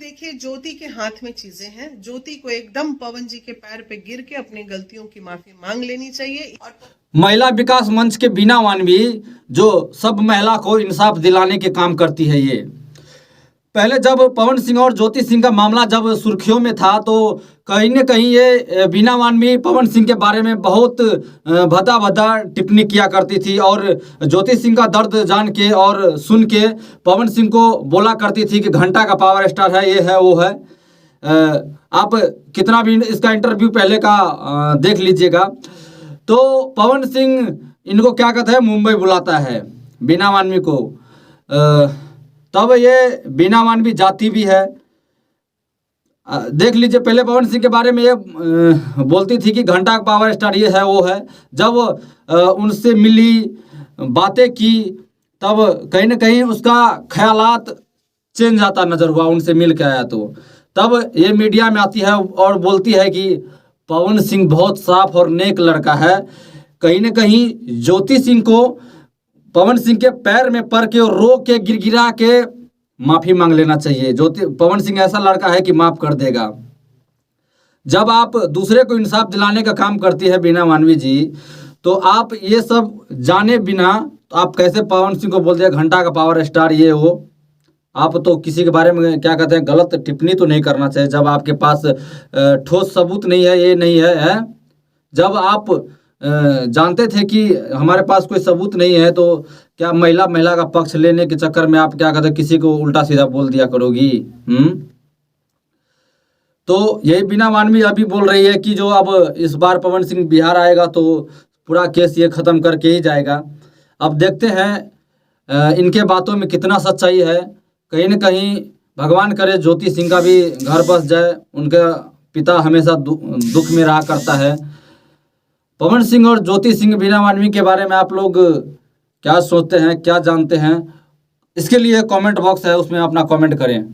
देखिए, ज्योति के हाथ में चीजें हैं। ज्योति को एकदम पवन जी के पैर पे गिर के अपनी गलतियों की माफी मांग लेनी चाहिए। और महिला विकास मंच के बीना मानवी जो सब महिला को इंसाफ दिलाने के काम करती है। ये पहले जब पवन सिंह और ज्योति सिंह का मामला जब सुर्खियों में था तो कहीं न कहीं ये बीना मानवी पवन सिंह के बारे में बहुत भद्दा भद्दा टिप्पणी किया करती थी और ज्योति सिंह का दर्द जान के और सुन के पवन सिंह को बोला करती थी कि घंटा का पावर स्टार है, ये है, वो है। आप कितना भी इसका इंटरव्यू पहले का देख लीजिएगा। तो पवन सिंह इनको क्या कहते हैं, मुंबई बुलाता है बीना मानवी को। तब ये बीना मानवी जाती भी है। देख लीजिए, पहले पवन सिंह के बारे में ये बोलती थी कि घंटा का पावर स्टार ये है, वो है। जब उनसे मिली, बातें की, तब कहीं ना कहीं उसका ख्यालात चेंज आता नजर हुआ। उनसे मिल के आया तो तब ये मीडिया में आती है और बोलती है कि पवन सिंह बहुत साफ और नेक लड़का है। कहीं ना कहीं ज्योति सिंह को पवन सिंह के पैर में पड़ के रो के गिरगिरा के माफी मांग लेना चाहिए। पवन सिंह ऐसा लड़का है कि माफ कर देगा। जब आप दूसरे को इंसाफ दिलाने का काम करती है बीना मानवी जी, तो आप ये सब जाने बिना तो आप कैसे पवन सिंह को बोल दिया घंटा का पावर स्टार ये हो। आप तो किसी के बारे में क्या कहते हैं, गलत टिप्पणी तो नहीं करना चाहिए जब आपके पास ठोस सबूत नहीं है, ये नहीं है। जब आप जानते थे कि हमारे पास कोई सबूत नहीं है तो क्या महिला का पक्ष लेने के चक्कर में आप क्या कहते हैं किसी को उल्टा सीधा बोल दिया करोगी। तो यही बीना मानवी अभी बोल रही है कि जो अब इस बार पवन सिंह बिहार आएगा तो पूरा केस ये ख़त्म करके ही जाएगा। अब देखते हैं इनके बातों में कितना सच्चाई है। कहीं न कहीं भगवान करे ज्योति सिंह का भी घर बस जाए। उनका पिता हमेशा दुख में रहा करता है। पवन सिंह और ज्योति सिंह बीना मानवी के बारे में आप लोग क्या सोचते हैं, क्या जानते हैं, इसके लिए कमेंट बॉक्स है, उसमें अपना कमेंट करें।